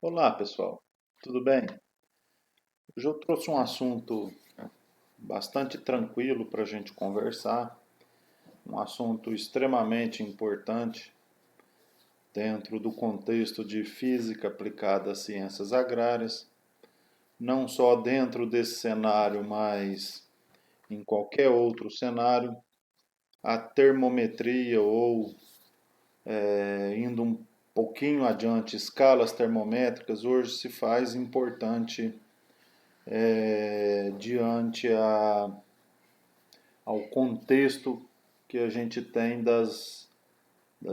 Olá, pessoal. Tudo bem? Hoje eu trouxe um assunto bastante tranquilo para a gente conversar, um assunto extremamente importante dentro do contexto de física aplicada às ciências agrárias, não só dentro desse cenário, mas em qualquer outro cenário. A termometria ou, indo um pouquinho adiante, escalas termométricas hoje se faz importante diante ao contexto que a gente tem das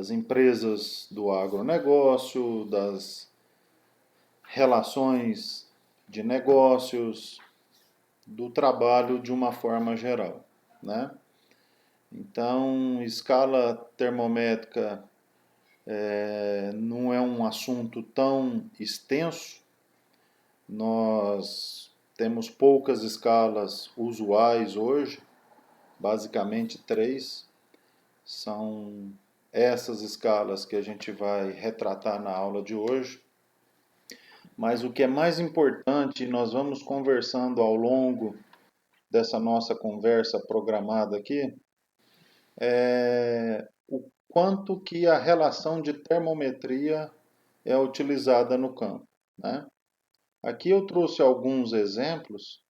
empresas do agronegócio, das relações de negócios, do trabalho de uma forma geral, né? Então, escala termométrica não é um assunto tão extenso. Nós temos poucas escalas usuais hoje, basicamente três. São essas escalas que a gente vai retratar na aula de hoje. Mas o que é mais importante, nós vamos conversando ao longo dessa nossa conversa programada aqui, é o quanto que a relação de termometria é utilizada no campo, né? Aqui eu trouxe alguns exemplos.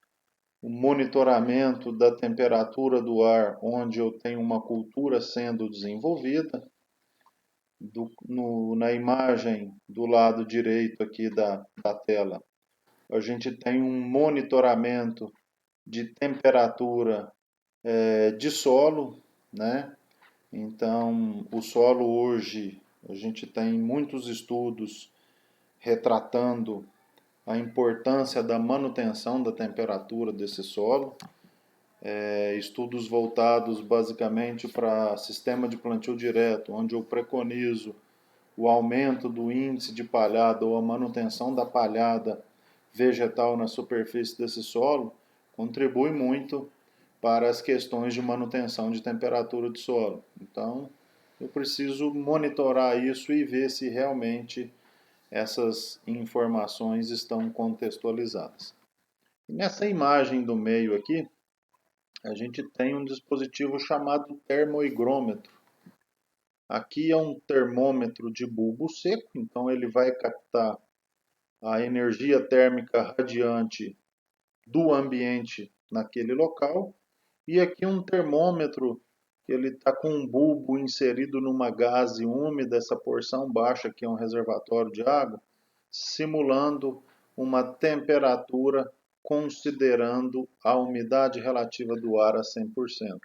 O monitoramento da temperatura do ar, onde eu tenho uma cultura sendo desenvolvida. Na imagem do lado direito aqui da tela, a gente tem um monitoramento de temperatura de solo, né? Então, o solo hoje, a gente tem muitos estudos retratando a importância da manutenção da temperatura desse solo. Estudos voltados basicamente para sistema de plantio direto, onde eu preconizo o aumento do índice de palhada ou a manutenção da palhada vegetal na superfície desse solo contribui muito para as questões de manutenção de temperatura do solo. Então, eu preciso monitorar isso e ver se realmente essas informações estão contextualizadas. Nessa imagem do meio aqui, a gente tem um dispositivo chamado termoigrômetro. Aqui é um termômetro de bulbo seco, então ele vai captar a energia térmica radiante do ambiente naquele local. E aqui um termômetro que ele está com um bulbo inserido numa gaze úmida, essa porção baixa aqui é um reservatório de água, simulando uma temperatura considerando a umidade relativa do ar a 100%.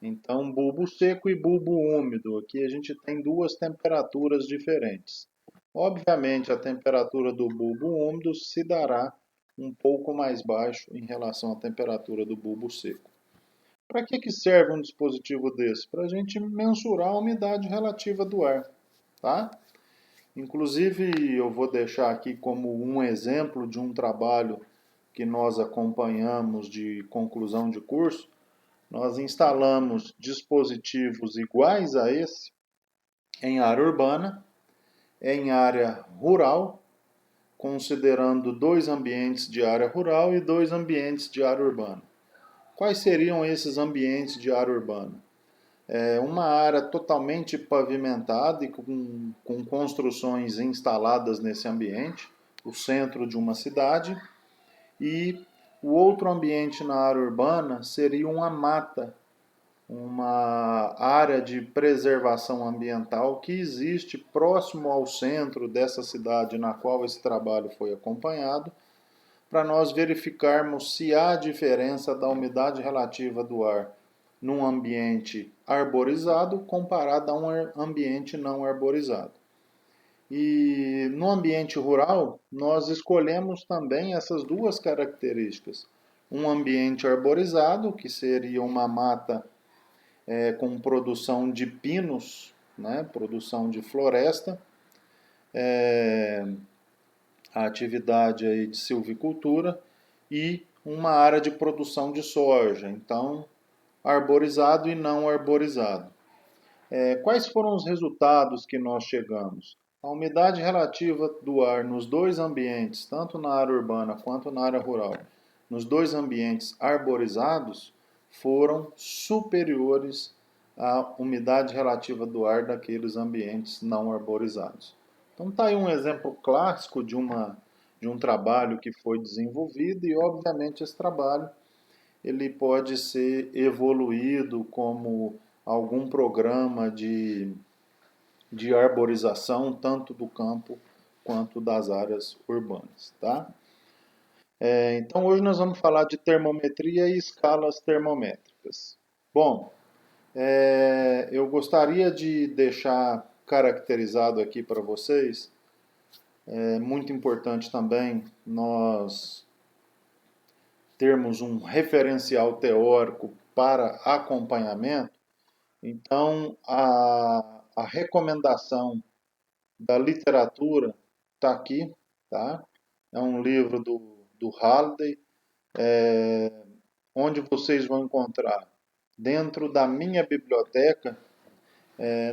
Então, bulbo seco e bulbo úmido. Aqui a gente tem duas temperaturas diferentes. Obviamente, a temperatura do bulbo úmido se dará um pouco mais baixo em relação à temperatura do bulbo seco. Para que serve um dispositivo desse? Para a gente mensurar a umidade relativa do ar, tá? Inclusive, eu vou deixar aqui como um exemplo de um trabalho que nós acompanhamos de conclusão de curso. Nós instalamos dispositivos iguais a esse em área urbana, em área rural, considerando dois ambientes de área rural e dois ambientes de área urbana. Quais seriam esses ambientes de área urbana? Uma área totalmente pavimentada e com construções instaladas nesse ambiente, o centro de uma cidade, e o outro ambiente na área urbana seria uma mata, uma área de preservação ambiental que existe próximo ao centro dessa cidade na qual esse trabalho foi acompanhado, para nós verificarmos se há diferença da umidade relativa do ar num ambiente arborizado comparado a um ambiente não arborizado. E no ambiente rural, nós escolhemos também essas duas características. Um ambiente arborizado, que seria uma mata com produção de pinos, né, produção de floresta, a atividade aí de silvicultura e uma área de produção de soja, então arborizado e não arborizado. Quais foram os resultados que nós chegamos? A umidade relativa do ar nos dois ambientes, tanto na área urbana quanto na área rural, nos dois ambientes arborizados, foram superiores à umidade relativa do ar daqueles ambientes não arborizados. Então está aí um exemplo clássico de um trabalho que foi desenvolvido e, obviamente, esse trabalho ele pode ser evoluído como algum programa de arborização, tanto do campo quanto das áreas urbanas. Tá? Então, hoje nós vamos falar de termometria e escalas termométricas. Bom, eu gostaria de deixar caracterizado aqui para vocês, é muito importante também nós termos um referencial teórico para acompanhamento. Então, a recomendação da literatura está aqui, tá? É um livro do Halliday, onde vocês vão encontrar dentro da minha biblioteca,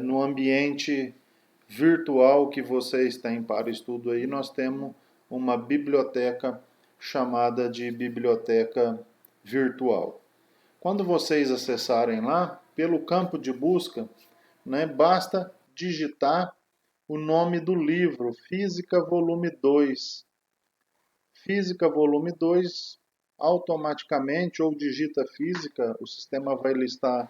no ambiente virtual que vocês têm para estudo aí, nós temos uma biblioteca chamada de biblioteca virtual. Quando vocês acessarem lá, pelo campo de busca, né, basta digitar o nome do livro, Física Volume 2. Física Volume 2, automaticamente, ou digita Física, o sistema vai listar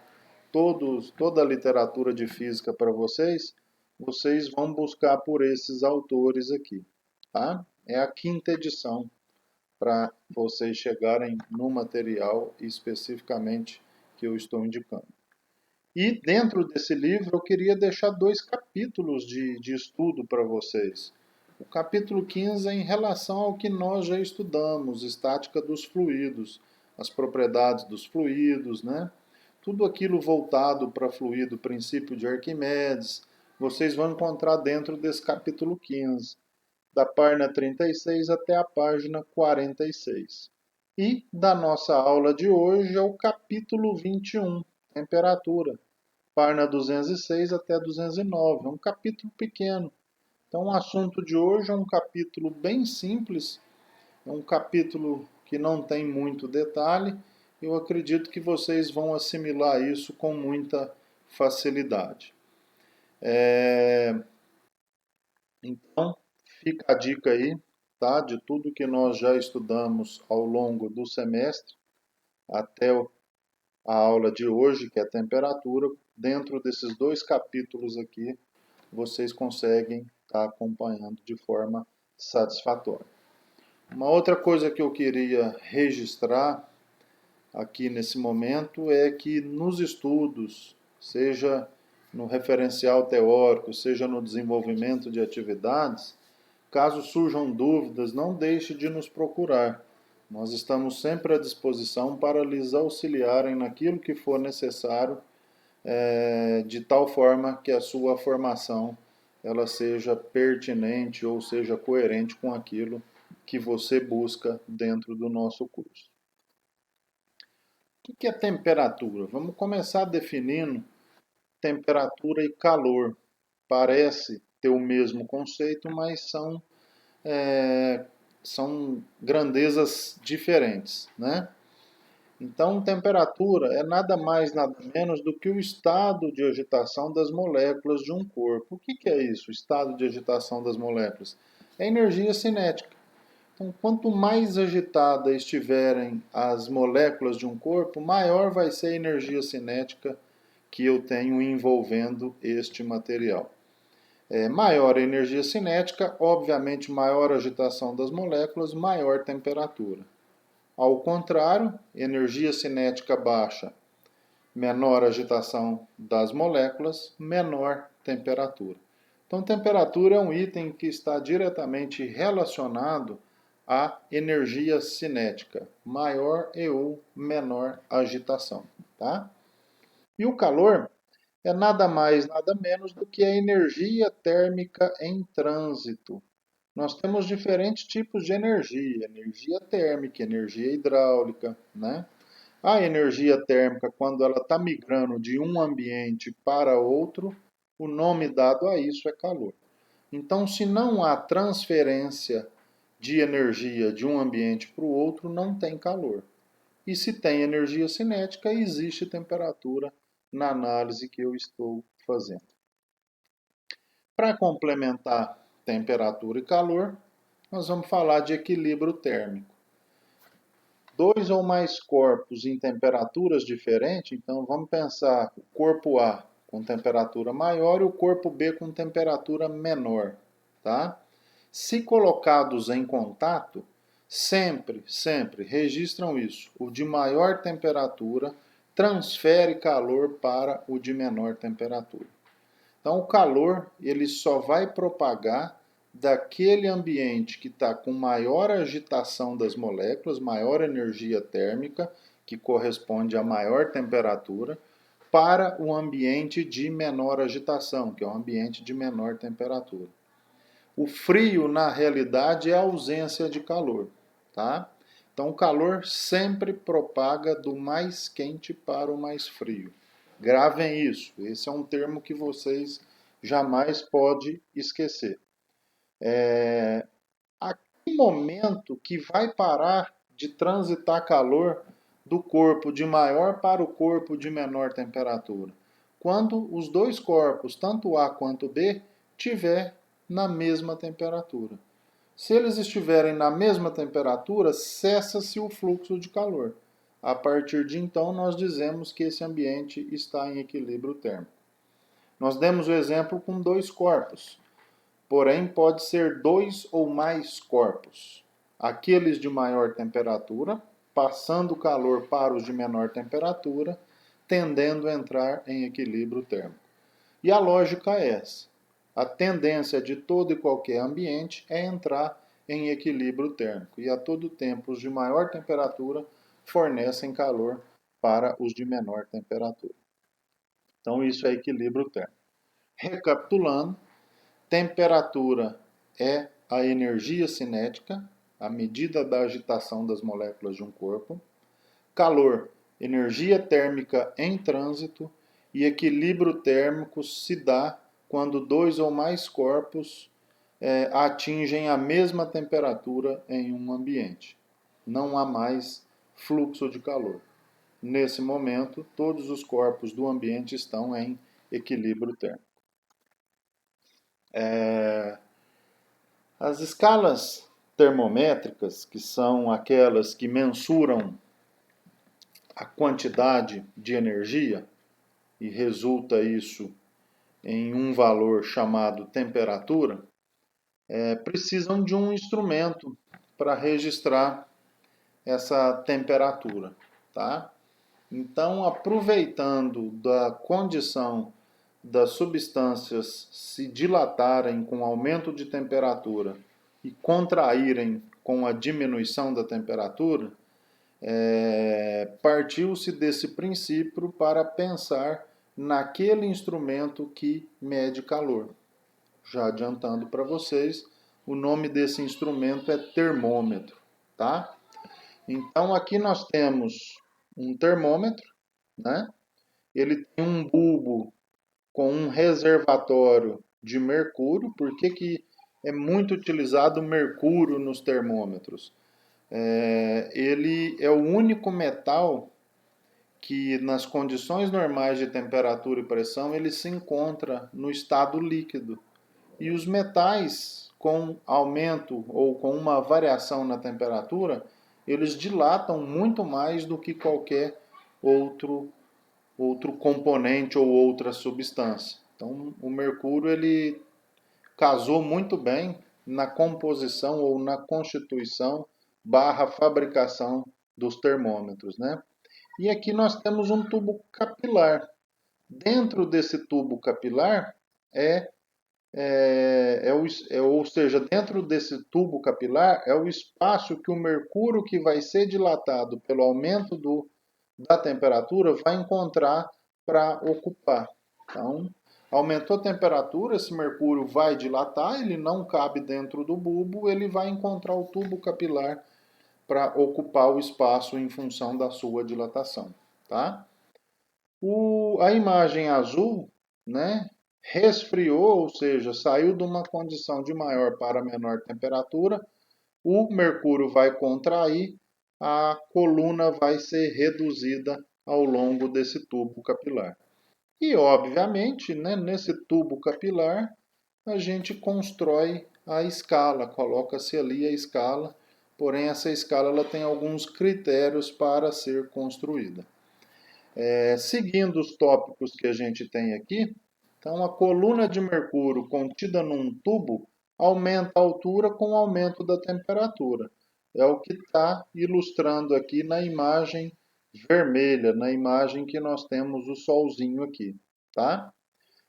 toda a literatura de física para vocês. Vocês vão buscar por esses autores aqui. Tá? É a quinta edição para vocês chegarem no material especificamente que eu estou indicando. E dentro desse livro eu queria deixar dois capítulos de estudo para vocês. O capítulo 15 é em relação ao que nós já estudamos, estática dos fluidos, as propriedades dos fluidos, né? Tudo aquilo voltado para fluido, princípio de Arquimedes, vocês vão encontrar dentro desse capítulo 15, da página 36 até a página 46. E da nossa aula de hoje é o capítulo 21, temperatura, página 206 até 209. É um capítulo pequeno. Então, o assunto de hoje é um capítulo bem simples, é um capítulo que não tem muito detalhe. Eu acredito que vocês vão assimilar isso com muita facilidade. Então, fica a dica aí, tá? De tudo que nós já estudamos ao longo do semestre até a aula de hoje, que é a temperatura. Dentro desses dois capítulos aqui, vocês conseguem estar acompanhando de forma satisfatória. Uma outra coisa que eu queria registrar aqui nesse momento é que nos estudos, seja no referencial teórico, seja no desenvolvimento de atividades, caso surjam dúvidas, não deixe de nos procurar. Nós estamos sempre à disposição para lhes auxiliarem naquilo que for necessário, de tal forma que a sua formação ela seja pertinente ou seja coerente com aquilo que você busca dentro do nosso curso. O que é temperatura? Vamos começar definindo temperatura e calor. Parece ter o mesmo conceito, mas são grandezas diferentes, né? Então, temperatura é nada mais, nada menos do que o estado de agitação das moléculas de um corpo. O que é isso, o estado de agitação das moléculas? É energia cinética. Então, quanto mais agitada estiverem as moléculas de um corpo, maior vai ser a energia cinética que eu tenho envolvendo este material. Maior a energia cinética, obviamente maior a agitação das moléculas, maior temperatura. Ao contrário, energia cinética baixa, menor agitação das moléculas, menor temperatura. Então, temperatura é um item que está diretamente relacionado à energia cinética, maior e ou menor agitação. Tá? E o calor é nada mais, nada menos do que a energia térmica em trânsito. Nós temos diferentes tipos de energia: energia térmica, energia hidráulica, né? A energia térmica, quando ela está migrando de um ambiente para outro, o nome dado a isso é calor. Então, se não há transferência de energia de um ambiente para o outro, não tem calor. E se tem energia cinética, existe temperatura na análise que eu estou fazendo. Para complementar temperatura e calor, nós vamos falar de equilíbrio térmico. Dois ou mais corpos em temperaturas diferentes, então vamos pensar o corpo A com temperatura maior e o corpo B com temperatura menor, tá? Se colocados em contato, sempre registram isso. O de maior temperatura transfere calor para o de menor temperatura. Então, o calor ele só vai propagar daquele ambiente que está com maior agitação das moléculas, maior energia térmica, que corresponde a maior temperatura, para o ambiente de menor agitação, que é o ambiente de menor temperatura. O frio, na realidade, é a ausência de calor, tá? Então, o calor sempre propaga do mais quente para o mais frio. Gravem isso. Esse é um termo que vocês jamais podem esquecer. A que momento que vai parar de transitar calor do corpo de maior para o corpo de menor temperatura? Quando os dois corpos, tanto A quanto B, tiver na mesma temperatura. Se eles estiverem na mesma temperatura, cessa-se o fluxo de calor. A partir de então, nós dizemos que esse ambiente está em equilíbrio térmico. Nós demos o exemplo com dois corpos, porém pode ser dois ou mais corpos. Aqueles de maior temperatura, passando o calor para os de menor temperatura, tendendo a entrar em equilíbrio térmico. E a lógica é essa. A tendência de todo e qualquer ambiente é entrar em equilíbrio térmico. E a todo tempo, os de maior temperatura fornecem calor para os de menor temperatura. Então, isso é equilíbrio térmico. Recapitulando, temperatura é a energia cinética, a medida da agitação das moléculas de um corpo. Calor, energia térmica em trânsito. E equilíbrio térmico se dá quando dois ou mais corpos atingem a mesma temperatura em um ambiente. Não há mais fluxo de calor. Nesse momento, todos os corpos do ambiente estão em equilíbrio térmico. As escalas termométricas, que são aquelas que mensuram a quantidade de energia, e resulta isso em um valor chamado temperatura, precisam de um instrumento para registrar essa temperatura, tá? Então, aproveitando da condição das substâncias se dilatarem com aumento de temperatura e contraírem com a diminuição da temperatura, partiu-se desse princípio para pensar naquele instrumento que mede calor. Já adiantando para vocês, o nome desse instrumento é termômetro, tá? Então aqui nós temos um termômetro, né? Ele tem um bulbo com um reservatório de mercúrio. Por que é muito utilizado o mercúrio nos termômetros? Ele é o único metal que nas condições normais de temperatura e pressão ele se encontra no estado líquido. E os metais com aumento ou com uma variação na temperatura, eles dilatam muito mais do que qualquer outro componente ou outra substância. Então, o mercúrio ele casou muito bem na composição ou na constituição barra fabricação dos termômetros, né? E aqui nós temos um tubo capilar. Dentro desse tubo capilar ou seja, dentro desse tubo capilar é o espaço que o mercúrio que vai ser dilatado pelo aumento da temperatura vai encontrar para ocupar. Então, aumentou a temperatura, esse mercúrio vai dilatar, ele não cabe dentro do bulbo, ele vai encontrar o tubo capilar para ocupar o espaço em função da sua dilatação. Tá? A imagem azul, né, resfriou, ou seja, saiu de uma condição de maior para menor temperatura, o mercúrio vai contrair, a coluna vai ser reduzida ao longo desse tubo capilar. E, obviamente, né, nesse tubo capilar, a gente constrói a escala, coloca-se ali a escala, porém essa escala ela tem alguns critérios para ser construída. Seguindo os tópicos que a gente tem aqui, então a coluna de mercúrio contida num tubo aumenta a altura com o aumento da temperatura. É o que está ilustrando aqui na imagem vermelha, na imagem que nós temos o solzinho aqui, tá?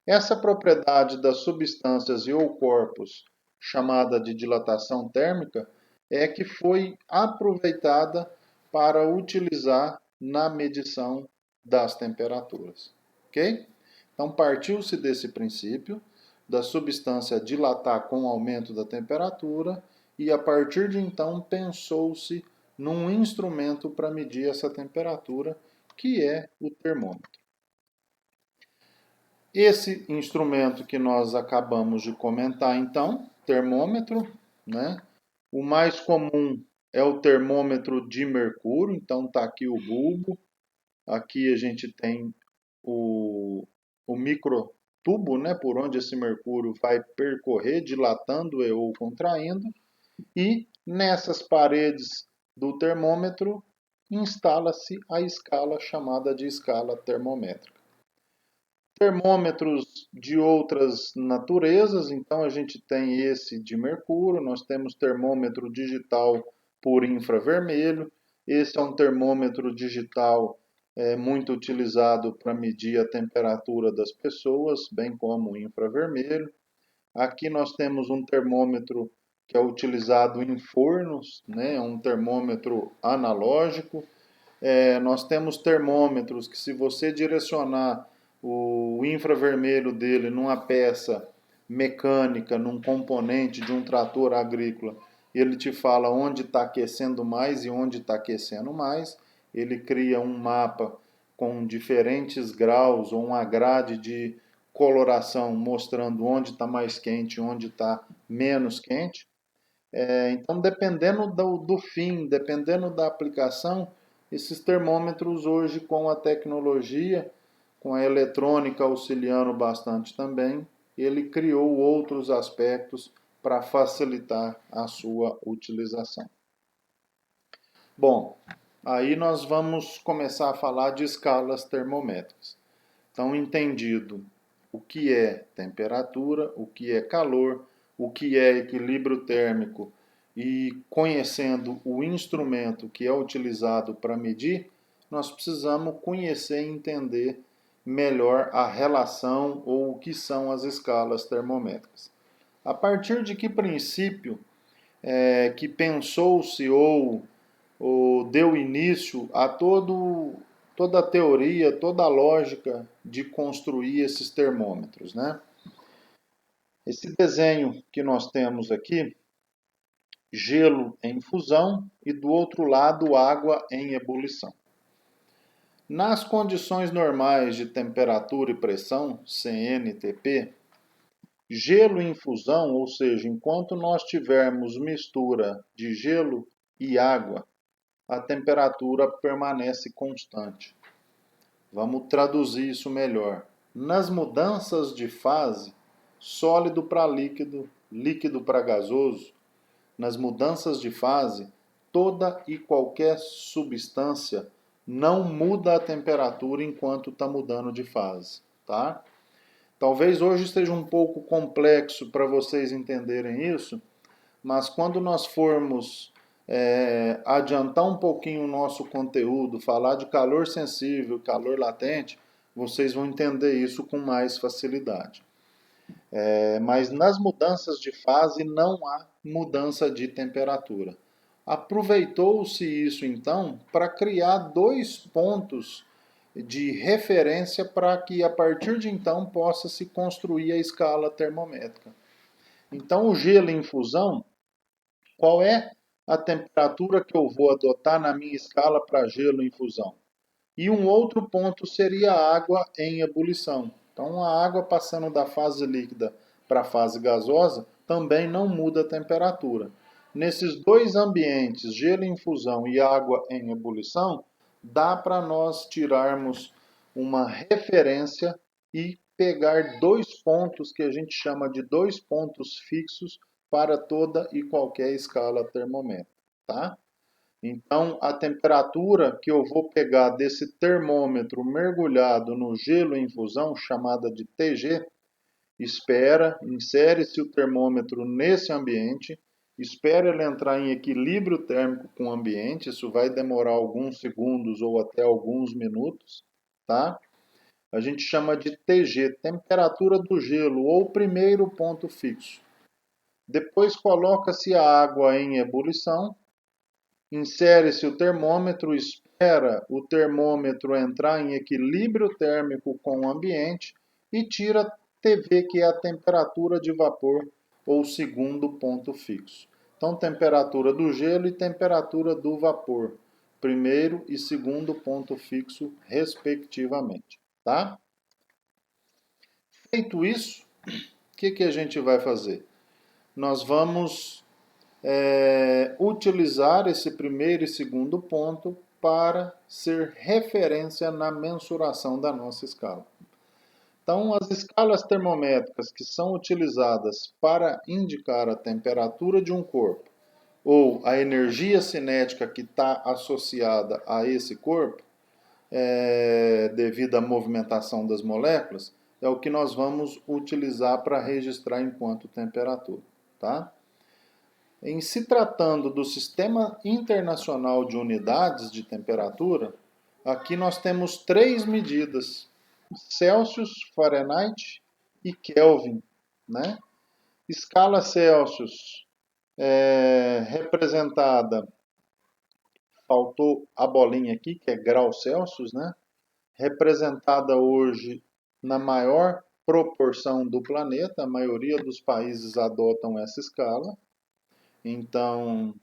Essa propriedade das substâncias e ou corpos, chamada de dilatação térmica, é que foi aproveitada para utilizar na medição das temperaturas. Ok? Então, partiu-se desse princípio da substância dilatar com o aumento da temperatura e, a partir de então, pensou-se num instrumento para medir essa temperatura, que é o termômetro. Esse instrumento que nós acabamos de comentar, então, termômetro, né? O mais comum é o termômetro de mercúrio, então está aqui o bulbo. Aqui a gente tem o microtubo, né, por onde esse mercúrio vai percorrer, dilatando ou contraindo. E nessas paredes do termômetro instala-se a escala chamada de escala termométrica. Termômetros de outras naturezas, então a gente tem esse de mercúrio, nós temos termômetro digital por infravermelho. Esse é um termômetro digital muito utilizado para medir a temperatura das pessoas, bem como o infravermelho. Aqui nós temos um termômetro que é utilizado em fornos, né? É um termômetro analógico. Nós temos termômetros que, se você direcionar o infravermelho dele numa peça mecânica, num componente de um trator agrícola, ele te fala onde está aquecendo mais e onde está aquecendo mais. Ele cria um mapa com diferentes graus ou uma grade de coloração mostrando onde está mais quente e onde está menos quente. Então, dependendo do fim, dependendo da aplicação, esses termômetros hoje, com a tecnologia, com a eletrônica auxiliando bastante também, ele criou outros aspectos para facilitar a sua utilização. Bom, aí nós vamos começar a falar de escalas termométricas. Então, entendido o que é temperatura, o que é calor, o que é equilíbrio térmico e conhecendo o instrumento que é utilizado para medir, nós precisamos conhecer e entender melhor a relação ou o que são as escalas termométricas. A partir de que princípio que pensou-se ou deu início a toda a teoria, toda a lógica de construir esses termômetros, né? Esse desenho que nós temos aqui, gelo em fusão e do outro lado água em ebulição. Nas condições normais de temperatura e pressão, CNTP, gelo em fusão, ou seja, enquanto nós tivermos mistura de gelo e água, a temperatura permanece constante. Vamos traduzir isso melhor. Nas mudanças de fase, sólido para líquido, líquido para gasoso, nas mudanças de fase, toda e qualquer substância não muda a temperatura enquanto está mudando de fase, tá? Talvez hoje esteja um pouco complexo para vocês entenderem isso, mas quando nós formos adiantar um pouquinho o nosso conteúdo, falar de calor sensível, calor latente, vocês vão entender isso com mais facilidade. Mas nas mudanças de fase não há mudança de temperatura. Aproveitou-se isso então para criar dois pontos de referência para que a partir de então possa se construir a escala termométrica. Então o gelo em fusão, qual é a temperatura que eu vou adotar na minha escala para gelo em fusão? E um outro ponto seria a água em ebulição. Então, a água passando da fase líquida para a fase gasosa também não muda a temperatura. Nesses dois ambientes, gelo em infusão e água em ebulição, dá para nós tirarmos uma referência e pegar dois pontos que a gente chama de dois pontos fixos para toda e qualquer escala termométrica, tá? Então, a temperatura que eu vou pegar desse termômetro mergulhado no gelo em infusão, chamada de TG, insere-se o termômetro nesse ambiente, espera ele entrar em equilíbrio térmico com o ambiente, isso vai demorar alguns segundos ou até alguns minutos, tá? A gente chama de TG, temperatura do gelo, ou primeiro ponto fixo. Depois coloca-se a água em ebulição, insere-se o termômetro, espera o termômetro entrar em equilíbrio térmico com o ambiente e tira TV, que é a temperatura de vapor ou segundo ponto fixo. Então, temperatura do gelo e temperatura do vapor, primeiro e segundo ponto fixo, respectivamente, tá? Feito isso, o que a gente vai fazer? Nós vamos utilizar esse primeiro e segundo ponto para ser referência na mensuração da nossa escala. Então, as escalas termométricas que são utilizadas para indicar a temperatura de um corpo ou a energia cinética que está associada a esse corpo, devido à movimentação das moléculas, é o que nós vamos utilizar para registrar enquanto temperatura, tá? Em se tratando do Sistema Internacional de Unidades de Temperatura, aqui nós temos três medidas: Celsius, Fahrenheit e Kelvin, né? Escala Celsius representada, faltou a bolinha aqui, que é grau Celsius, né? Representada hoje na maior proporção do planeta, a maioria dos países adotam essa escala. Então,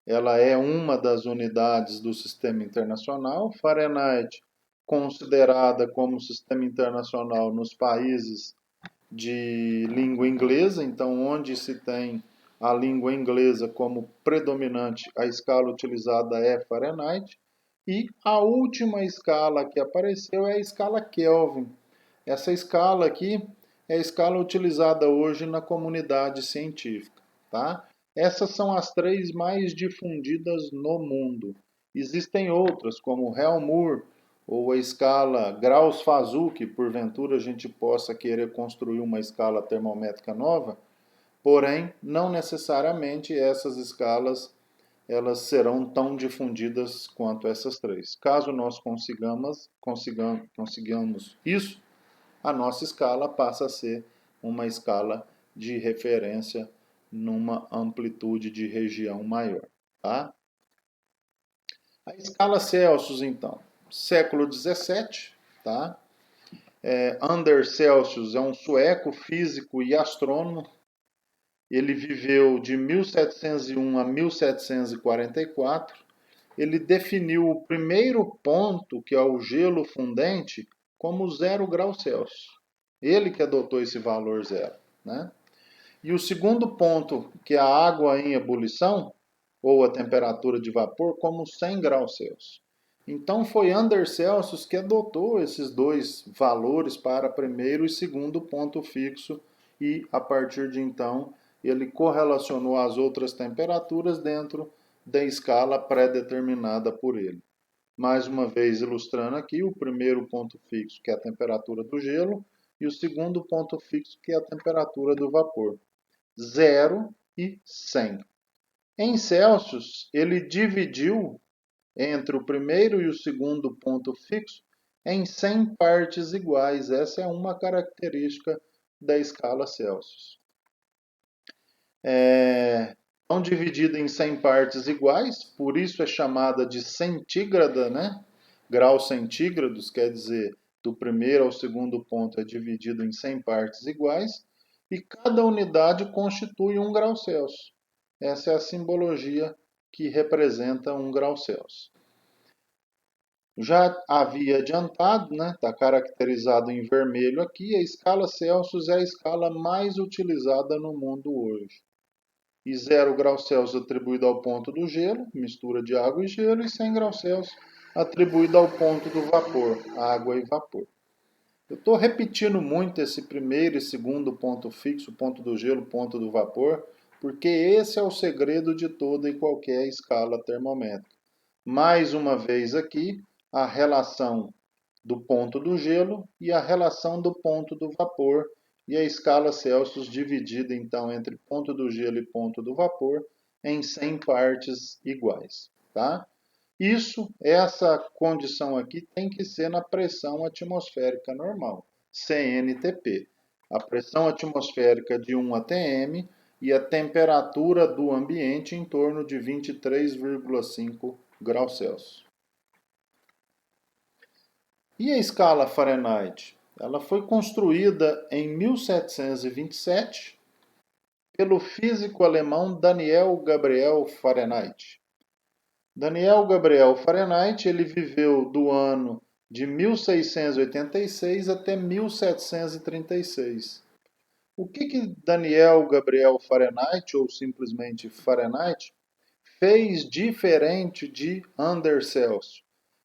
ela é uma das unidades do sistema internacional. Fahrenheit, considerada como sistema internacional nos países de língua inglesa, então, onde se tem a língua inglesa como predominante, a escala utilizada é Fahrenheit. E a última escala que apareceu é a escala Kelvin. Essa escala aqui é a escala utilizada hoje na comunidade científica, tá? Essas são as três mais difundidas no mundo. Existem outras, como Helmholtz ou a escala Gauss-Fazul, que porventura a gente possa querer construir uma escala termométrica nova, porém, não necessariamente essas escalas elas serão tão difundidas quanto essas três. Caso nós consigamos isso, a nossa escala passa a ser uma escala de referência numa amplitude de região maior, tá? A escala Celsius, então, século 17, tá? Anders Celsius é um sueco físico e astrônomo. Ele viveu de 1701 a 1744. Ele definiu o primeiro ponto, que é o gelo fundente, como 0 graus Celsius. Ele que adotou esse valor zero, né? E o segundo ponto, que é a água em ebulição, ou a temperatura de vapor, como 100 graus Celsius. Então foi Anders Celsius que adotou esses dois valores para primeiro e segundo ponto fixo e, a partir de então, ele correlacionou as outras temperaturas dentro da escala pré-determinada por ele. Mais uma vez ilustrando aqui o primeiro ponto fixo, que é a temperatura do gelo, e o segundo ponto fixo, que é a temperatura do vapor. 0 e 100. Em Celsius, ele dividiu entre o primeiro e o segundo ponto fixo em 100 partes iguais. Essa é uma característica da escala Celsius. São divididas em 100 partes iguais, por isso é chamada de centígrada, né? Graus centígrados, quer dizer, do primeiro ao segundo ponto é dividido em 100 partes iguais, e cada unidade constitui 1 grau Celsius. Essa é a simbologia que representa 1 grau Celsius. Já havia adiantado, né? Está caracterizado em vermelho aqui, a escala Celsius é a escala mais utilizada no mundo hoje. E 0 graus Celsius atribuído ao ponto do gelo, mistura de água e gelo, e 100 graus Celsius atribuído ao ponto do vapor, água e vapor. Eu estou repetindo muito esse primeiro e segundo ponto fixo, ponto do gelo, ponto do vapor, porque esse é o segredo de toda e qualquer escala termométrica. Mais uma vez aqui, a relação do ponto do gelo e a relação do ponto do vapor, e a escala Celsius dividida então entre ponto do gelo e ponto do vapor em 100 partes iguais, tá? Essa condição aqui tem que ser na pressão atmosférica normal, CNTP. A pressão atmosférica de 1 atm e a temperatura do ambiente em torno de 23,5 graus Celsius. E a escala Fahrenheit? Ela foi construída em 1727 pelo físico alemão Daniel Gabriel Fahrenheit. Daniel Gabriel Fahrenheit, ele viveu do ano de 1686 até 1736. O que Daniel Gabriel Fahrenheit, ou simplesmente Fahrenheit, fez diferente de Anders Celsius?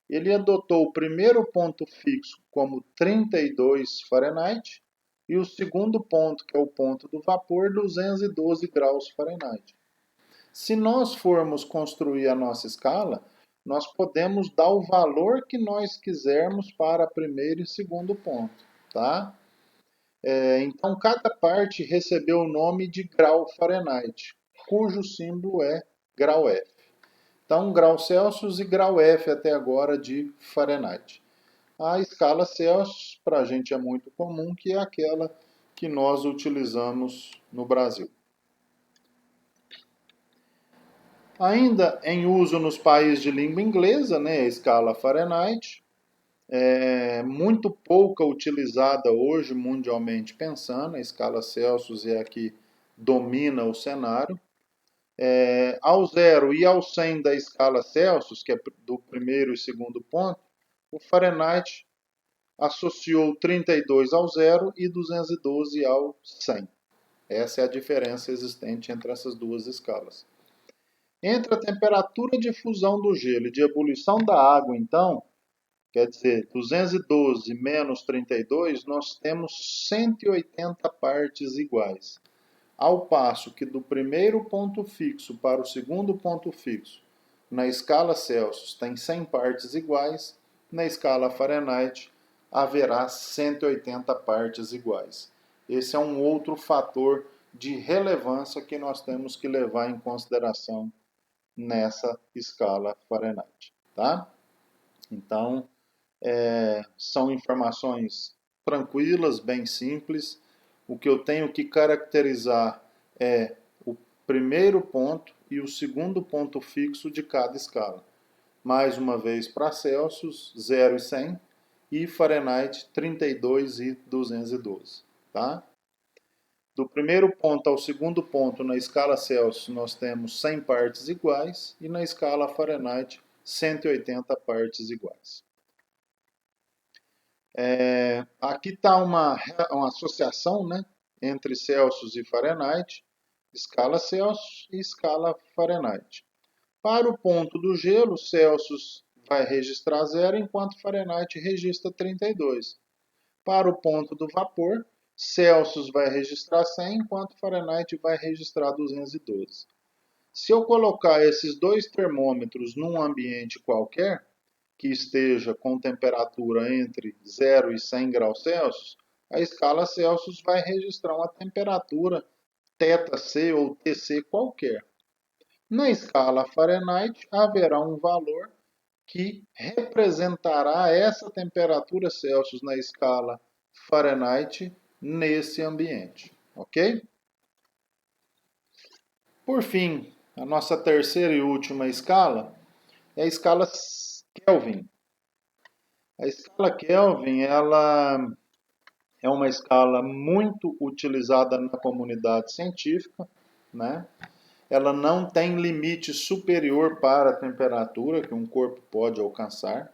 Ele adotou o primeiro ponto fixo como 32 Fahrenheit e o segundo ponto, que é o ponto do vapor, 212 graus Fahrenheit. Se nós formos construir a nossa escala, nós podemos dar o valor que nós quisermos para primeiro e segundo ponto, tá? Então, cada parte recebeu o nome de grau Fahrenheit, cujo símbolo é grau F. Então, grau Celsius e grau F até agora de Fahrenheit. A escala Celsius, para a gente é muito comum, que é aquela que nós utilizamos no Brasil. Ainda em uso nos países de língua inglesa, né, a escala Fahrenheit, é muito pouca utilizada hoje mundialmente pensando, a escala Celsius é a que domina o cenário. Ao 0 e ao 100 da escala Celsius, que é do primeiro e segundo ponto, o Fahrenheit associou 32 ao 0 e 212 ao 100. Essa é a diferença existente entre essas duas escalas. Entre a temperatura de fusão do gelo e de ebulição da água, então, quer dizer, 212 menos 32, nós temos 180 partes iguais. Ao passo que do primeiro ponto fixo para o segundo ponto fixo, na escala Celsius tem 100 partes iguais, na escala Fahrenheit haverá 180 partes iguais. Esse é um outro fator de relevância que nós temos que levar em consideração nessa escala Fahrenheit, tá? Então, são informações tranquilas, bem simples. O que eu tenho que caracterizar é o primeiro ponto e o segundo ponto fixo de cada escala. Mais uma vez para Celsius, 0 e 100, e Fahrenheit, 32 e 212. Tá? Do primeiro ponto ao segundo ponto na escala Celsius, nós temos 100 partes iguais, e na escala Fahrenheit, 180 partes iguais. Aqui está uma associação, né, entre Celsius e Fahrenheit, escala Celsius e escala Fahrenheit. Para o ponto do gelo, Celsius vai registrar 0, enquanto Fahrenheit registra 32. Para o ponto do vapor, Celsius vai registrar 100, enquanto Fahrenheit vai registrar 212. Se eu colocar esses dois termômetros num ambiente qualquer, que esteja com temperatura entre 0 e 100 graus Celsius, a escala Celsius vai registrar uma temperatura θC ou Tc qualquer. Na escala Fahrenheit, haverá um valor que representará essa temperatura Celsius na escala Fahrenheit nesse ambiente, ok? Por fim, a nossa terceira e última escala é a escala Kelvin. A escala Kelvin, ela é uma escala muito utilizada na comunidade científica, né? Ela não tem limite superior para a temperatura que um corpo pode alcançar.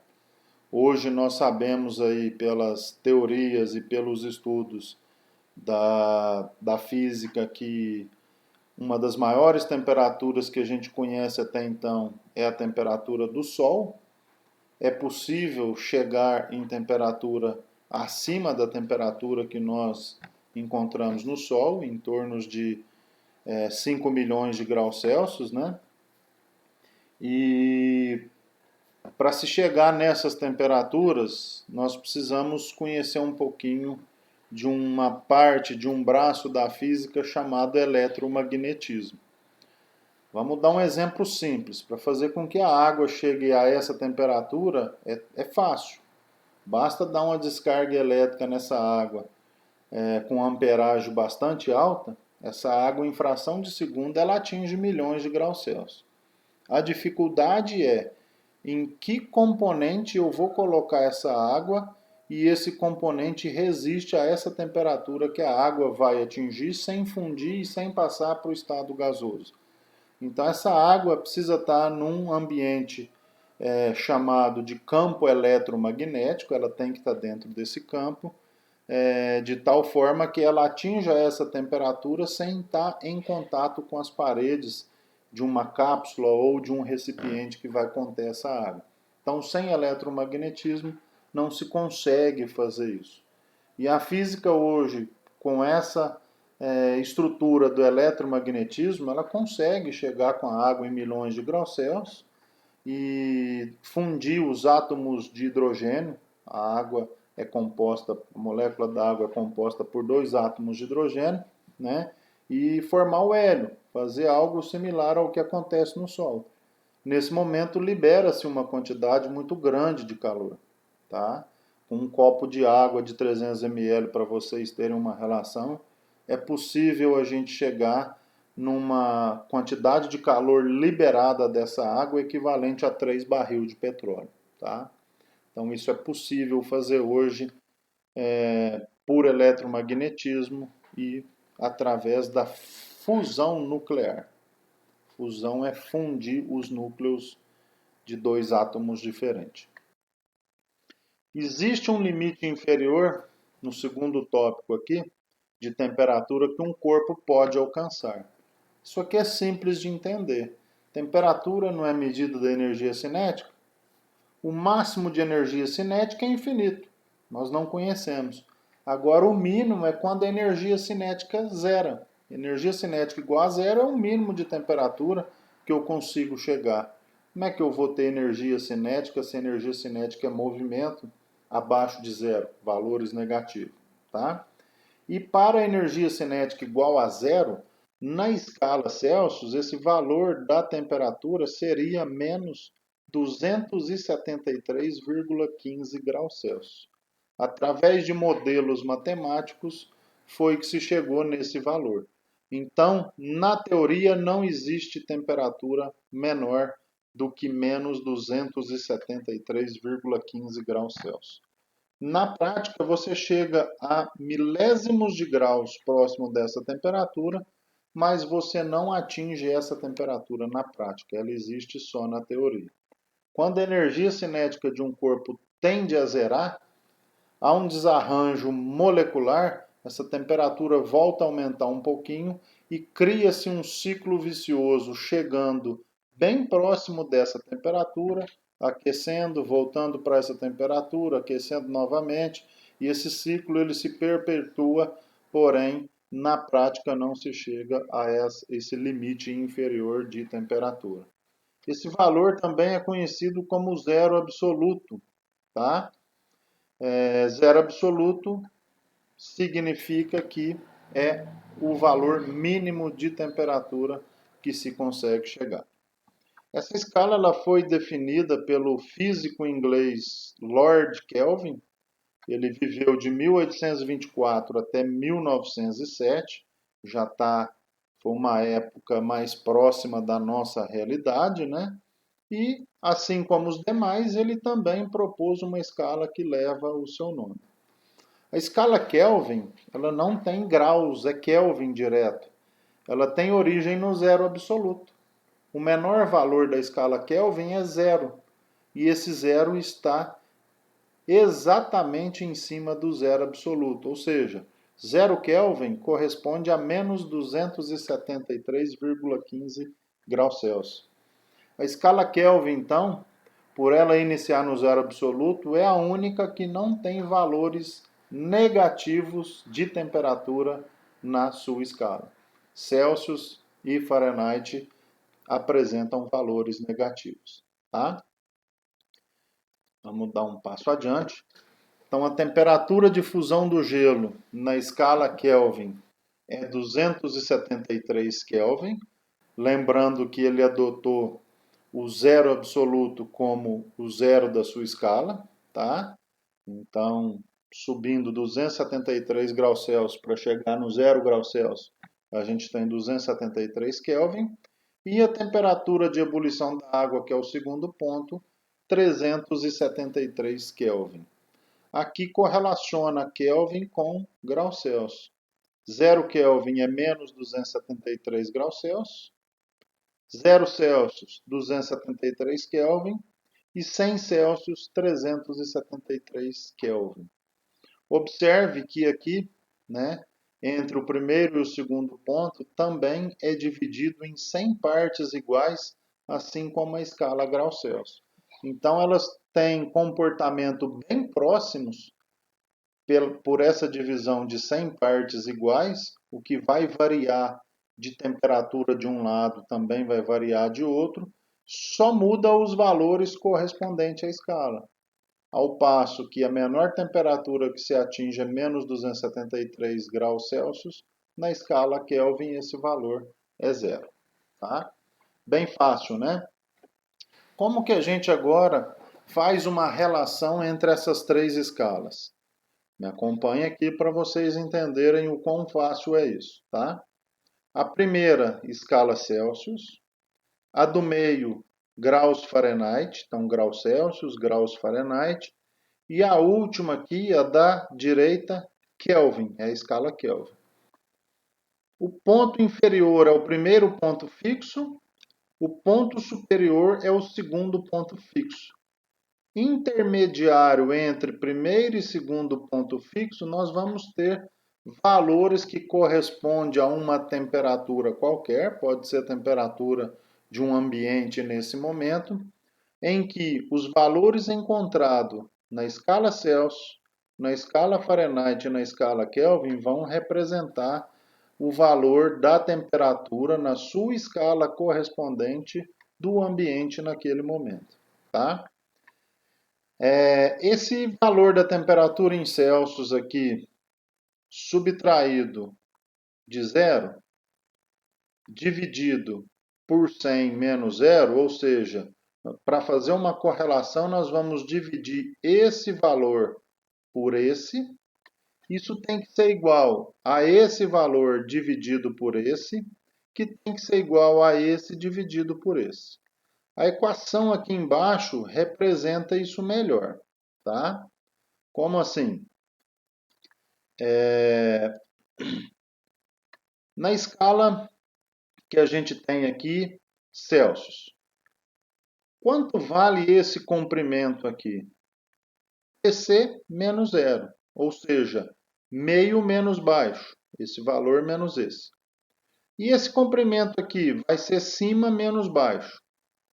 Hoje nós sabemos aí pelas teorias e pelos estudos da física que uma das maiores temperaturas que a gente conhece até então é a temperatura do Sol. É possível chegar em temperatura acima da temperatura que nós encontramos no Sol, em torno de 5 milhões de graus Celsius, né? E para se chegar nessas temperaturas, nós precisamos conhecer um pouquinho de uma parte, de um braço da física chamado eletromagnetismo. Vamos dar um exemplo simples. Para fazer com que a água chegue a essa temperatura, é fácil. Basta dar uma descarga elétrica nessa água com amperagem bastante alta, essa água em fração de segundo ela atinge milhões de graus Celsius. A dificuldade é em que componente eu vou colocar essa água e esse componente resiste a essa temperatura que a água vai atingir sem fundir e sem passar para o estado gasoso. Então essa água precisa estar num ambiente chamado de campo eletromagnético, ela tem que estar dentro desse campo, de tal forma que ela atinja essa temperatura sem estar em contato com as paredes de uma cápsula ou de um recipiente que vai conter essa água. Então, sem eletromagnetismo, não se consegue fazer isso. E a física hoje, com essa estrutura do eletromagnetismo, ela consegue chegar com a água em milhões de graus Celsius e fundir os átomos de hidrogênio. A água é composta, a molécula da água é composta por 2 átomos de hidrogênio, né? E formar o hélio, fazer algo similar ao que acontece no Sol. Nesse momento libera-se uma quantidade muito grande de calor, tá? Um copo de água de 300 ml, para vocês terem uma relação, é possível a gente chegar numa quantidade de calor liberada dessa água equivalente a 3 barril de petróleo, tá? Então isso é possível fazer hoje por eletromagnetismo e através da fusão nuclear. Fusão é fundir os núcleos de 2 átomos diferentes. Existe um limite inferior, no segundo tópico aqui, de temperatura que um corpo pode alcançar. Isso aqui é simples de entender. Temperatura não é medida da energia cinética? O máximo de energia cinética é infinito. Nós não conhecemos. Agora, o mínimo é quando a energia cinética zera. Energia cinética igual a zero é o mínimo de temperatura que eu consigo chegar. Como é que eu vou ter energia cinética se a energia cinética é movimento abaixo de zero, valores negativos, tá? E para a energia cinética igual a zero, na escala Celsius, esse valor da temperatura seria menos 273,15 graus Celsius. Através de modelos matemáticos, foi que se chegou nesse valor. Então, na teoria, não existe temperatura menor do que menos 273,15 graus Celsius. Na prática, você chega a milésimos de graus próximo dessa temperatura, mas você não atinge essa temperatura na prática, ela existe só na teoria. Quando a energia cinética de um corpo tende a zerar, há um desarranjo molecular, essa temperatura volta a aumentar um pouquinho e cria-se um ciclo vicioso chegando bem próximo dessa temperatura, aquecendo, voltando para essa temperatura, aquecendo novamente, e esse ciclo ele se perpetua, porém, na prática não se chega a esse limite inferior de temperatura. Esse valor também é conhecido como zero absoluto, tá? Zero absoluto significa que é o valor mínimo de temperatura que se consegue chegar. Essa escala ela foi definida pelo físico inglês Lord Kelvin. Ele viveu de 1824 até 1907. Foi uma época mais próxima da nossa realidade, né? E, assim como os demais, ele também propôs uma escala que leva o seu nome. A escala Kelvin, ela não tem graus, é Kelvin direto. Ela tem origem no zero absoluto. O menor valor da escala Kelvin é zero. E esse zero está exatamente em cima do zero absoluto, ou seja, 0 Kelvin corresponde a menos 273,15 graus Celsius. A escala Kelvin, então, por ela iniciar no zero absoluto, é a única que não tem valores negativos de temperatura na sua escala. Celsius e Fahrenheit apresentam valores negativos, tá? Vamos dar um passo adiante. Então, a temperatura de fusão do gelo na escala Kelvin é 273 Kelvin. Lembrando que ele adotou o zero absoluto como o zero da sua escala, tá? Então, subindo 273 graus Celsius para chegar no 0 graus Celsius, a gente tem 273 Kelvin. E a temperatura de ebulição da água, que é o segundo ponto, 373 Kelvin. Aqui correlaciona Kelvin com graus Celsius. 0 Kelvin é menos 273 graus Celsius. 0 Celsius, 273 Kelvin. E 100 Celsius, 373 Kelvin. Observe que aqui, né, entre o primeiro e o segundo ponto, também é dividido em 100 partes iguais, assim como a escala graus Celsius. Então, elas têm comportamento bem próximos por essa divisão de 100 partes iguais, o que vai variar de temperatura de um lado também vai variar de outro, só muda os valores correspondentes à escala. Ao passo que a menor temperatura que se atinge é menos 273 graus Celsius, na escala Kelvin esse valor é zero. Tá? Bem fácil, né? Como que a gente agora faz uma relação entre essas três escalas? Me acompanhe aqui para vocês entenderem o quão fácil é isso, tá? A primeira, escala Celsius. A do meio, graus Fahrenheit. Então, graus Celsius, graus Fahrenheit. E a última aqui, a da direita, Kelvin. É a escala Kelvin. O ponto inferior é o primeiro ponto fixo. O ponto superior é o segundo ponto fixo. Intermediário entre primeiro e segundo ponto fixo, nós vamos ter valores que correspondem a uma temperatura qualquer, pode ser a temperatura de um ambiente nesse momento, em que os valores encontrados na escala Celsius, na escala Fahrenheit e na escala Kelvin vão representar o valor da temperatura na sua escala correspondente do ambiente naquele momento, tá? Esse valor da temperatura em Celsius aqui, subtraído de zero, dividido por 100 menos zero, ou seja, para fazer uma correlação, nós vamos dividir esse valor por esse. Isso tem que ser igual a esse valor dividido por esse, que tem que ser igual a esse dividido por esse. A equação aqui embaixo representa isso melhor, tá? Como assim? Na escala que a gente tem aqui, Celsius. Quanto vale esse comprimento aqui? TC menos zero, ou seja, meio menos baixo, esse valor menos esse. E esse comprimento aqui vai ser cima menos baixo,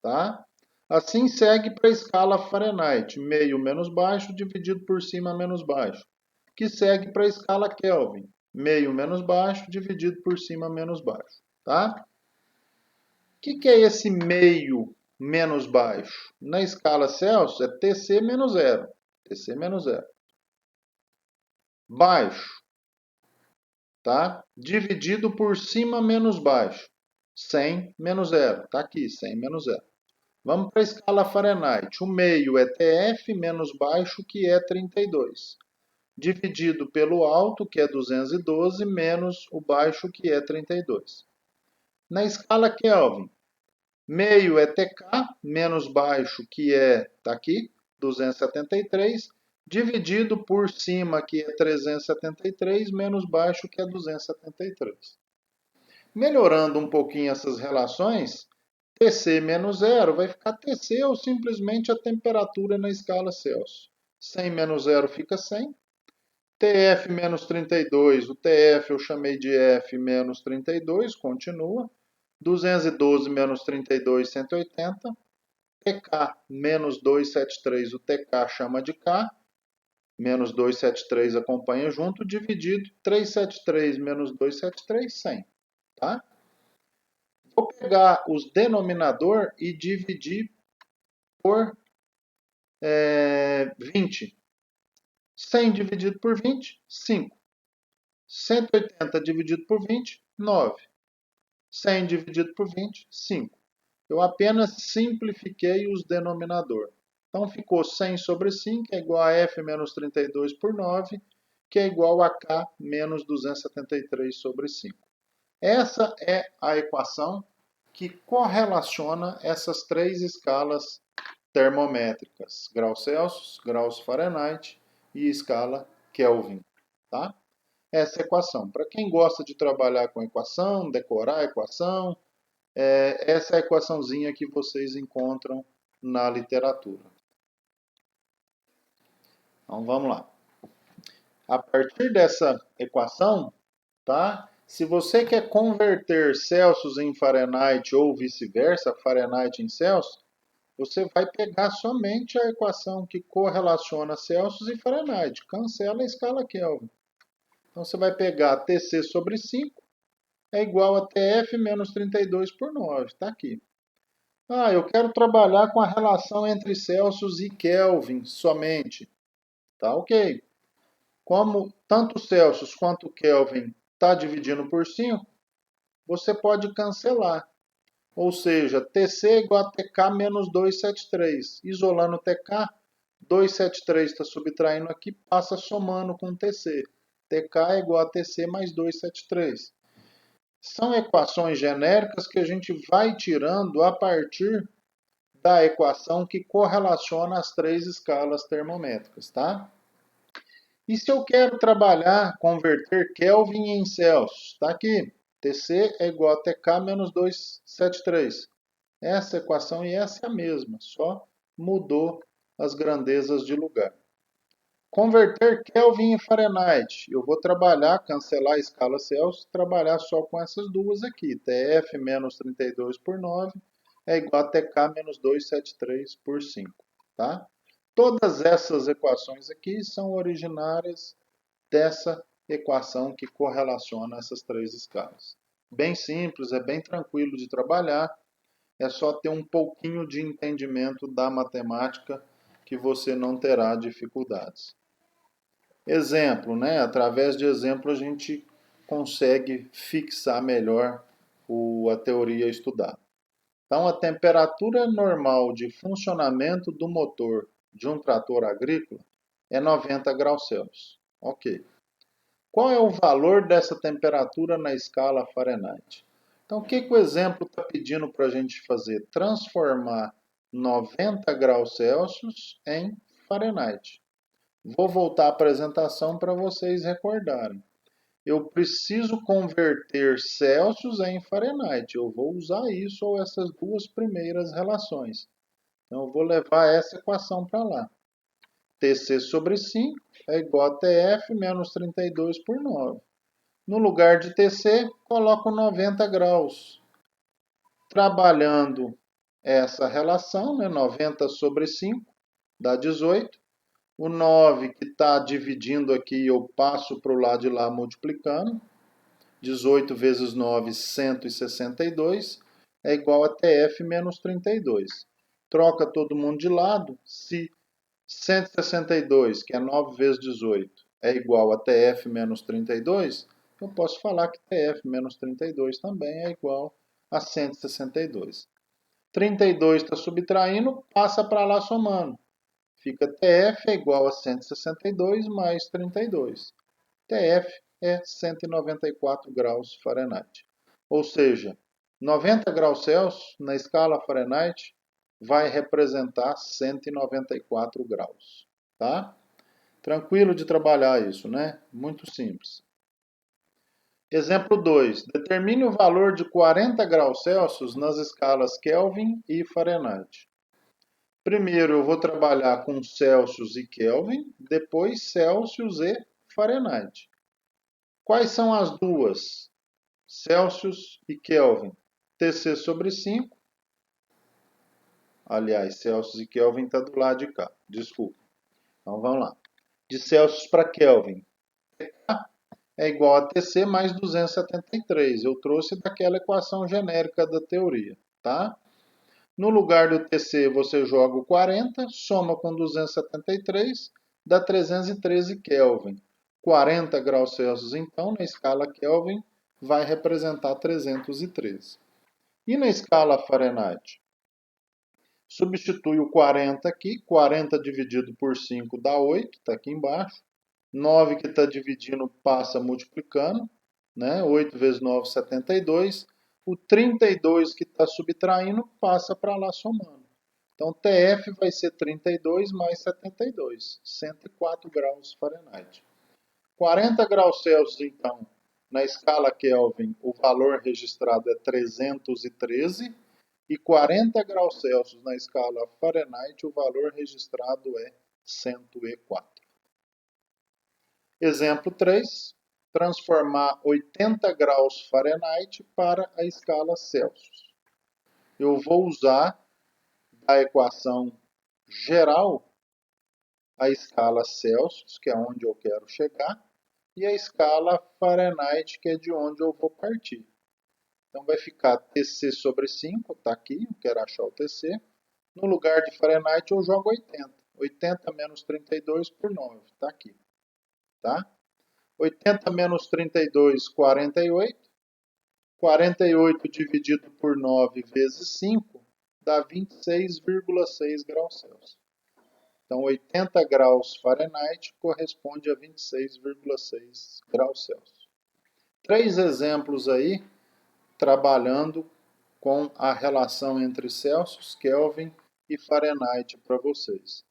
tá? Assim segue para a escala Fahrenheit, meio menos baixo dividido por cima menos baixo, que segue para a escala Kelvin, meio menos baixo dividido por cima menos baixo, tá? O que é esse meio menos baixo? Na escala Celsius é TC menos zero, TC menos zero. Baixo, tá? Dividido por cima menos baixo, 100 menos zero, tá aqui, 100 menos zero. Vamos para a escala Fahrenheit. O meio é TF menos baixo, que é 32. Dividido pelo alto, que é 212, menos o baixo, que é 32. Na escala Kelvin, meio é TK menos baixo, que é, tá aqui, 273, dividido por cima, que é 373, menos baixo, que é 273. Melhorando um pouquinho essas relações, TC menos zero vai ficar TC ou simplesmente a temperatura na escala Celsius. 100 menos 0 fica 100. TF menos 32, o TF eu chamei de F menos 32, continua. 212 menos 32, 180. TK menos 273, o TK chama de K. Menos 273 acompanha junto, dividido 373 menos 273, 100. Tá? Vou pegar os denominador e dividir por 20. 100 dividido por 20, 5. 180 dividido por 20, 9. 100 dividido por 20, 5. Eu apenas simplifiquei os denominadores. Então ficou 100 sobre 5, que é igual a F menos 32 por 9, que é igual a K menos 273 sobre 5. Essa é a equação que correlaciona essas três escalas termométricas: graus Celsius, graus Fahrenheit e escala Kelvin. Tá? Essa equação. Para quem gosta de trabalhar com equação, decorar a equação, essa é a equaçãozinha que vocês encontram na literatura. Então vamos lá. A partir dessa equação, tá? Se você quer converter Celsius em Fahrenheit ou vice-versa, Fahrenheit em Celsius, você vai pegar somente a equação que correlaciona Celsius e Fahrenheit. Cancela a escala Kelvin. Então você vai pegar TC sobre 5 é igual a TF menos 32 por 9. Está aqui. Ah, eu quero trabalhar com a relação entre Celsius e Kelvin somente. Tá ok. Como tanto Celsius quanto Kelvin está dividindo por 5, você pode cancelar. Ou seja, TC é igual a TK menos 273. Isolando TK, 273 está subtraindo aqui, passa somando com TC. TK é igual a TC mais 273. São equações genéricas que a gente vai tirando a partir da equação que correlaciona as três escalas termométricas, tá? E se eu quero trabalhar, converter Kelvin em Celsius? Está aqui. TC é igual a TK menos 273. Essa equação e essa é a mesma, só mudou as grandezas de lugar. Converter Kelvin em Fahrenheit. Eu vou trabalhar, cancelar a escala Celsius, trabalhar só com essas duas aqui. TF menos 32 por 9 é igual a TK menos 273 por 5. Tá? Todas essas equações aqui são originárias dessa equação que correlaciona essas três escalas. Bem simples, é bem tranquilo de trabalhar, é só ter um pouquinho de entendimento da matemática que você não terá dificuldades. Exemplo, né? Através de exemplo a gente consegue fixar melhor a teoria estudada. Então, a temperatura normal de funcionamento do motor de um trator agrícola é 90 graus Celsius. Ok. Qual é o valor dessa temperatura na escala Fahrenheit? Então, o que o exemplo está pedindo para a gente fazer? Transformar 90 graus Celsius em Fahrenheit. Vou voltar à apresentação para vocês recordarem. Eu preciso converter Celsius em Fahrenheit. Eu vou usar isso ou essas duas primeiras relações. Então, eu vou levar essa equação para lá. TC sobre 5 é igual a TF menos 32 por 9. No lugar de TC, coloco 90 graus. Trabalhando essa relação, né, 90 sobre 5 dá 18. O 9 que está dividindo aqui, eu passo para o lado de lá multiplicando. 18 vezes 9, 162, é igual a TF menos 32. Troca todo mundo de lado. Se 162, que é 9 vezes 18, é igual a TF menos 32, eu posso falar que TF menos 32 também é igual a 162. 32 está subtraindo, passa para lá somando. Fica TF é igual a 162 mais 32. TF é 194 graus Fahrenheit. Ou seja, 90 graus Celsius na escala Fahrenheit vai representar 194 graus. Tá? Tranquilo de trabalhar isso, né? Muito simples. Exemplo 2. Determine o valor de 40 graus Celsius nas escalas Kelvin e Fahrenheit. Primeiro eu vou trabalhar com Celsius e Kelvin, depois Celsius e Fahrenheit. Quais são as duas? Celsius e Kelvin. TC sobre 5. Aliás, Celsius e Kelvin está do lado de cá. Desculpa. Então vamos lá. De Celsius para Kelvin. É igual a TC mais 273. Eu trouxe daquela equação genérica da teoria, tá? No lugar do TC você joga o 40, soma com 273, dá 313 Kelvin. 40 graus Celsius, então, na escala Kelvin, vai representar 313. E na escala Fahrenheit? Substitui o 40 aqui, 40 dividido por 5 dá 8, está aqui embaixo. 9 que está dividindo passa multiplicando, né? 8 vezes 9, 72. O 32 que está subtraindo passa para lá somando. Então, TF vai ser 32 mais 72, 104 graus Fahrenheit. 40 graus Celsius, então, na escala Kelvin, o valor registrado é 313, e 40 graus Celsius na escala Fahrenheit, o valor registrado é 104. Exemplo 3. Transformar 80 graus Fahrenheit para a escala Celsius. Eu vou usar a equação geral a escala Celsius, que é onde eu quero chegar, e a escala Fahrenheit, que é de onde eu vou partir. Então vai ficar TC sobre 5, está aqui, eu quero achar o TC. No lugar de Fahrenheit eu jogo 80. 80 menos 32 por 9, está aqui. Tá? 80 menos 32, 48. 48 dividido por 9 vezes 5 dá 26,6 graus Celsius. Então, 80 graus Fahrenheit corresponde a 26,6 graus Celsius. 3 exemplos aí, trabalhando com a relação entre Celsius, Kelvin e Fahrenheit para vocês.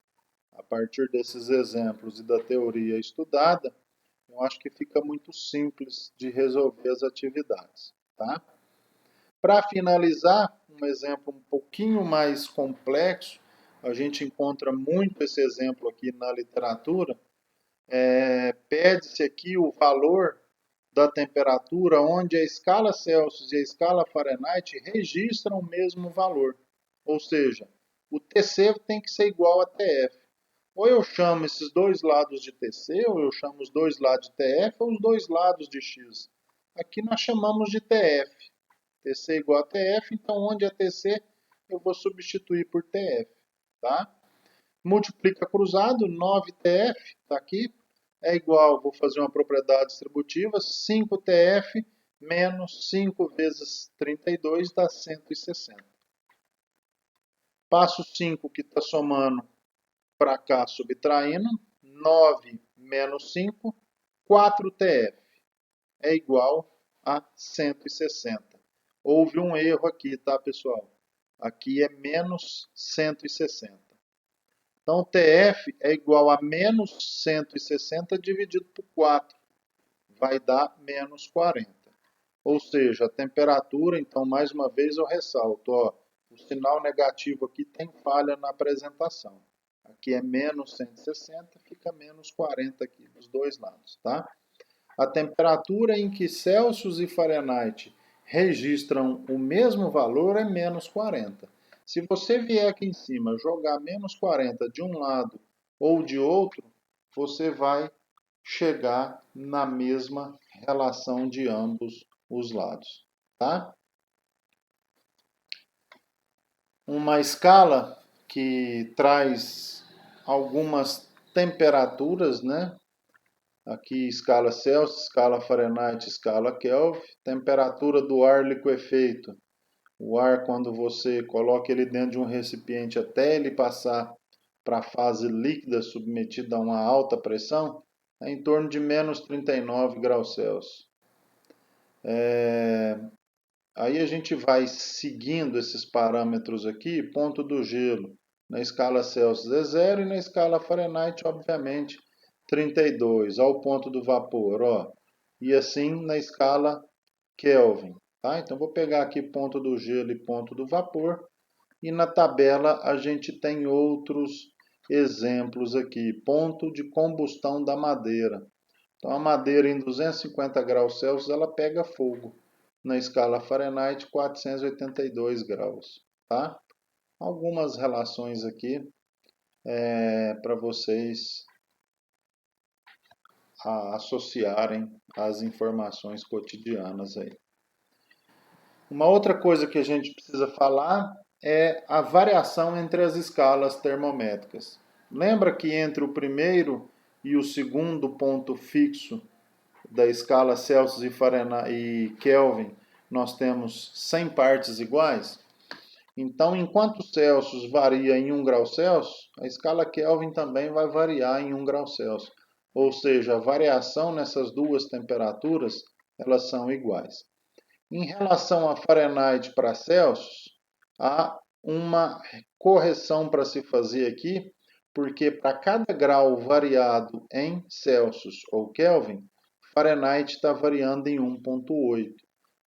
A partir desses exemplos e da teoria estudada, eu acho que fica muito simples de resolver as atividades, tá? Para finalizar, um exemplo um pouquinho mais complexo, a gente encontra muito esse exemplo aqui na literatura. Pede-se aqui o valor da temperatura onde a escala Celsius e a escala Fahrenheit registram o mesmo valor. Ou seja, o TC tem que ser igual a TF. Ou eu chamo esses dois lados de TC, ou eu chamo os dois lados de TF, ou os dois lados de X. Aqui nós chamamos de TF. TC igual a TF, então onde é TC eu vou substituir por TF. Tá? Multiplica cruzado, 9TF, está aqui, é igual, vou fazer uma propriedade distributiva, 5TF menos 5 vezes 32 dá 160. Passo 5 que está somando para cá, subtraindo, 9 menos 5, 4TF é igual a 160. Houve um erro aqui, tá, pessoal? Aqui é menos 160. Então, TF é igual a menos 160 dividido por 4. Vai dar menos 40. Ou seja, a temperatura, então, mais uma vez eu ressalto, ó, o sinal negativo aqui tem falha na apresentação. Aqui é menos 160, fica menos 40 aqui dos dois lados, tá? A temperatura em que Celsius e Fahrenheit registram o mesmo valor é menos 40. Se você vier aqui em cima jogar menos 40 de um lado ou de outro, você vai chegar na mesma relação de ambos os lados, tá? Uma escala que traz algumas temperaturas, né? Aqui escala Celsius, escala Fahrenheit, escala Kelvin. Temperatura do ar liquefeito. O ar, quando você coloca ele dentro de um recipiente até ele passar para a fase líquida submetida a uma alta pressão, é em torno de menos 39 graus Celsius. Aí a gente vai seguindo esses parâmetros aqui, ponto do gelo. Na escala Celsius é 0 e na escala Fahrenheit, obviamente, 32, ao ponto do vapor, ó. E assim na escala Kelvin, tá? Então vou pegar aqui ponto do gelo e ponto do vapor. E na tabela a gente tem outros exemplos aqui. Ponto de combustão da madeira. Então a madeira em 250 graus Celsius ela pega fogo. Na escala Fahrenheit, 482 graus. Tá? Algumas relações aqui para vocês associarem às informações cotidianas aí. Uma outra coisa que a gente precisa falar é a variação entre as escalas termométricas. Lembra que entre o primeiro e o segundo ponto fixo da escala Celsius e Fahrenheit e Kelvin nós temos 100 partes iguais? Então, enquanto Celsius varia em 1 grau Celsius, a escala Kelvin também vai variar em 1 grau Celsius. Ou seja, a variação nessas duas temperaturas, elas são iguais. Em relação a Fahrenheit para Celsius, há uma correção para se fazer aqui, porque para cada grau variado em Celsius ou Kelvin, Fahrenheit está variando em 1,8.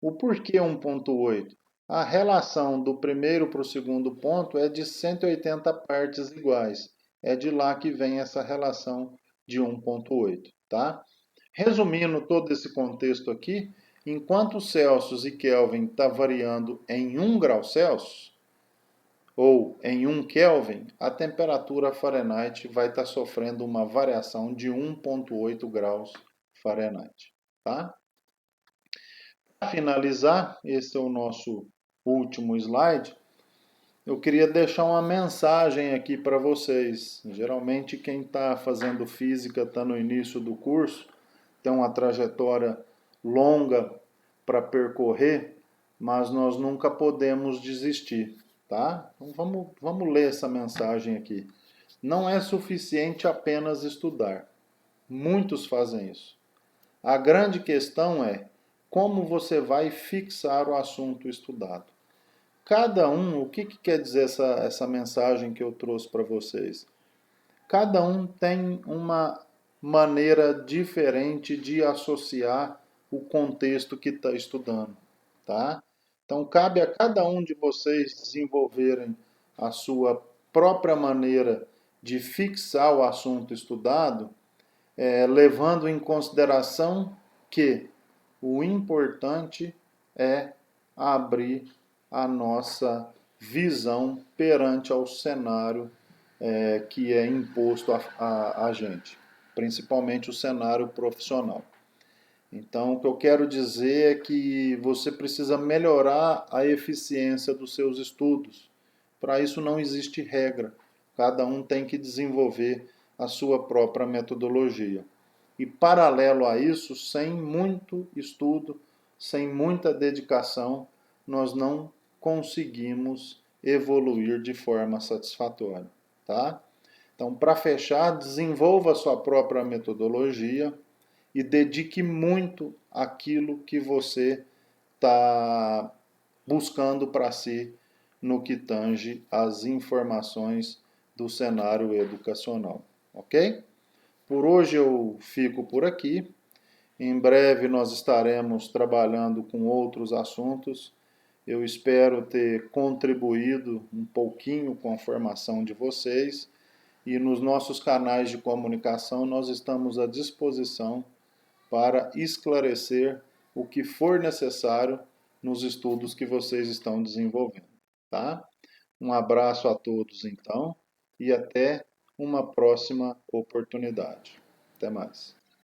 O porquê 1,8? A relação do primeiro para o segundo ponto é de 180 partes iguais. É de lá que vem essa relação de 1,8, tá? Resumindo todo esse contexto aqui, enquanto Celsius e Kelvin está variando em 1 grau Celsius, ou em 1 Kelvin, a temperatura Fahrenheit vai estar sofrendo uma variação de 1,8 graus Fahrenheit. Tá? Para finalizar, esse é o nosso último slide. Eu queria deixar uma mensagem aqui para vocês. Geralmente quem está fazendo física está no início do curso, tem uma trajetória longa para percorrer, mas nós nunca podemos desistir, tá? Então vamos ler essa mensagem aqui. Não é suficiente apenas estudar. Muitos fazem isso. A grande questão é como você vai fixar o assunto estudado. Cada um, o que quer dizer essa mensagem que eu trouxe para vocês? Cada um tem uma maneira diferente de associar o contexto que está estudando, tá? Então, cabe a cada um de vocês desenvolverem a sua própria maneira de fixar o assunto estudado, levando em consideração que o importante é abrir a nossa visão perante ao cenário que é imposto a gente, principalmente o cenário profissional. Então, o que eu quero dizer é que você precisa melhorar a eficiência dos seus estudos. Para isso não existe regra. Cada um tem que desenvolver a sua própria metodologia. E paralelo a isso, sem muito estudo, sem muita dedicação, nós não conseguimos evoluir de forma satisfatória, tá? Então, para fechar, desenvolva a sua própria metodologia e dedique muito àquilo que você está buscando para si no que tange as informações do cenário educacional, ok? Por hoje eu fico por aqui. Em breve nós estaremos trabalhando com outros assuntos. Eu espero ter contribuído um pouquinho com a formação de vocês e nos nossos canais de comunicação nós estamos à disposição para esclarecer o que for necessário nos estudos que vocês estão desenvolvendo, tá? Um abraço a todos então e até uma próxima oportunidade. Até mais.